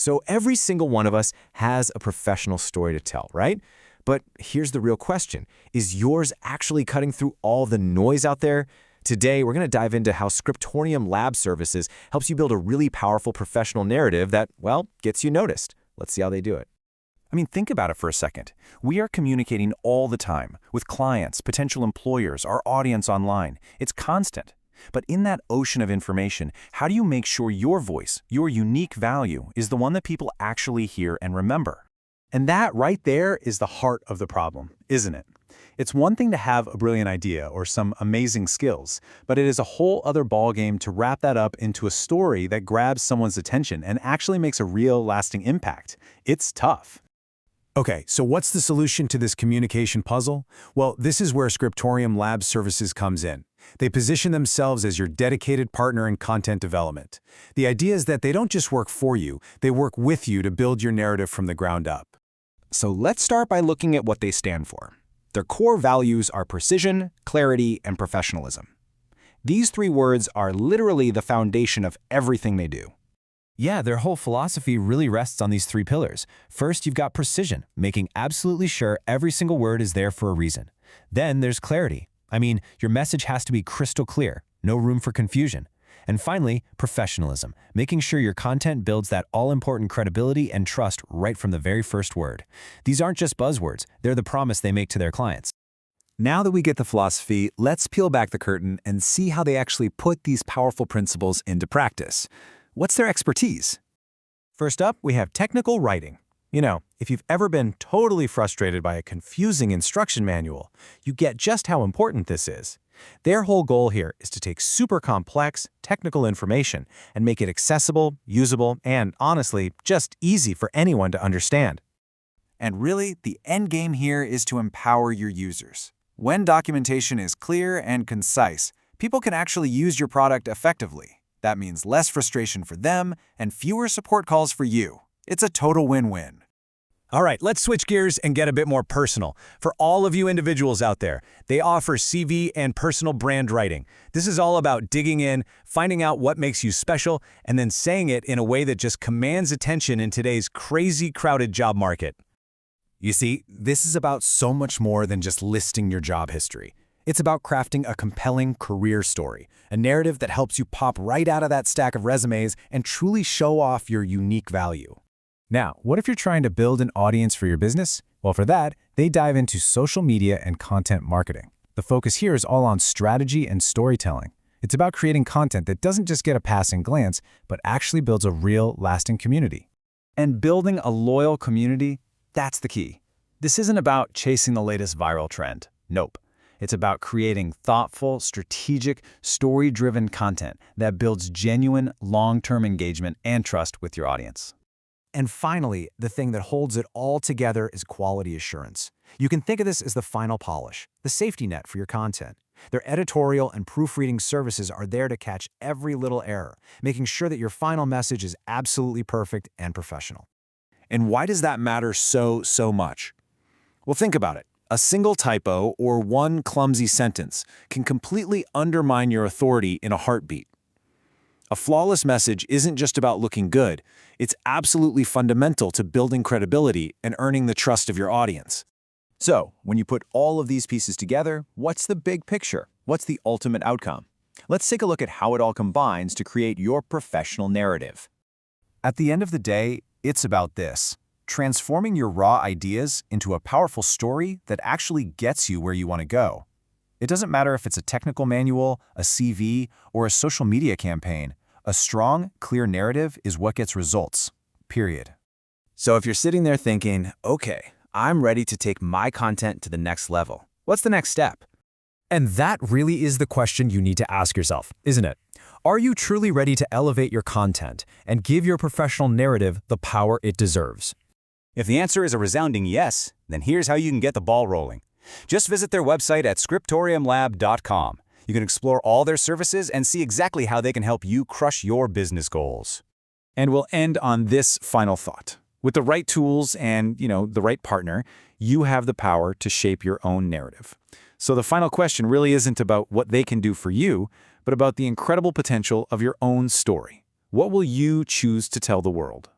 So every single one of us has a professional story to tell, right? But here's the real question. Is yours actually cutting through all the noise out there? Today, we're going to dive into how Scriptorium Lab Services helps you build a really powerful professional narrative that, well, gets you noticed. Let's see how they do it. I mean, think about it for a second. We are communicating all the time with clients, potential employers, our audience online. It's constant. But in that ocean of information, how do you make sure your voice, your unique value, is the one that people actually hear and remember? And that right there is the heart of the problem, isn't it? It's one thing to have a brilliant idea or some amazing skills, but it is a whole other ballgame to wrap that up into a story that grabs someone's attention and actually makes a real lasting impact. It's tough. Okay, so what's the solution to this communication puzzle? Well, this is where Scriptorium Lab Services comes in. They position themselves as your dedicated partner in content development. The idea is that they don't just work for you, they work with you to build your narrative from the ground up. So let's start by looking at what they stand for. Their core values are precision, clarity, and professionalism. These three words are literally the foundation of everything they do. Yeah, their whole philosophy really rests on these three pillars. First, you've got precision, making absolutely sure every single word is there for a reason. Then there's clarity. I mean, your message has to be crystal clear, no room for confusion. And finally, professionalism, making sure your content builds that all-important credibility and trust right from the very first word. These aren't just buzzwords, they're the promise they make to their clients. Now that we get the philosophy, let's peel back the curtain and see how they actually put these powerful principles into practice. What's their expertise? First up, we have technical writing. You know, if you've ever been totally frustrated by a confusing instruction manual, you get just how important this is. Their whole goal here is to take super complex, technical information and make it accessible, usable, and honestly, just easy for anyone to understand. And really, the end game here is to empower your users. When documentation is clear and concise, people can actually use your product effectively. That means less frustration for them and fewer support calls for you. It's a total win-win. All right, let's switch gears and get a bit more personal. For all of you individuals out there, they offer CV and personal brand writing. This is all about digging in, finding out what makes you special, and then saying it in a way that just commands attention in today's crazy crowded job market. You see, this is about so much more than just listing your job history. It's about crafting a compelling career story, a narrative that helps you pop right out of that stack of resumes and truly show off your unique value. Now, what if you're trying to build an audience for your business? Well, for that, they dive into social media and content marketing. The focus here is all on strategy and storytelling. It's about creating content that doesn't just get a passing glance, but actually builds a real, lasting community. And building a loyal community, that's the key. This isn't about chasing the latest viral trend. Nope. It's about creating thoughtful, strategic, story-driven content that builds genuine, long-term engagement and trust with your audience. And finally, the thing that holds it all together is quality assurance. You can think of this as the final polish, the safety net for your content. Their editorial and proofreading services are there to catch every little error, making sure that your final message is absolutely perfect and professional. And why does that matter so much? Well, think about it. A single typo or one clumsy sentence can completely undermine your authority in a heartbeat. A flawless message isn't just about looking good. It's absolutely fundamental to building credibility and earning the trust of your audience. So, when you put all of these pieces together, what's the big picture? What's the ultimate outcome? Let's take a look at how it all combines to create your professional narrative. At the end of the day, it's about this: transforming your raw ideas into a powerful story that actually gets you where you want to go. It doesn't matter if it's a technical manual, a CV, or a social media campaign. A strong, clear narrative is what gets results, period. So if you're sitting there thinking, okay, I'm ready to take my content to the next level, what's the next step? And that really is the question you need to ask yourself, isn't it? Are you truly ready to elevate your content and give your professional narrative the power it deserves? If the answer is a resounding yes, then here's how you can get the ball rolling. Just visit their website at scriptoriumlab.com. You can explore all their services and see exactly how they can help you crush your business goals. And we'll end on this final thought. With the right tools and, the right partner, you have the power to shape your own narrative. So the final question really isn't about what they can do for you, but about the incredible potential of your own story. What will you choose to tell the world?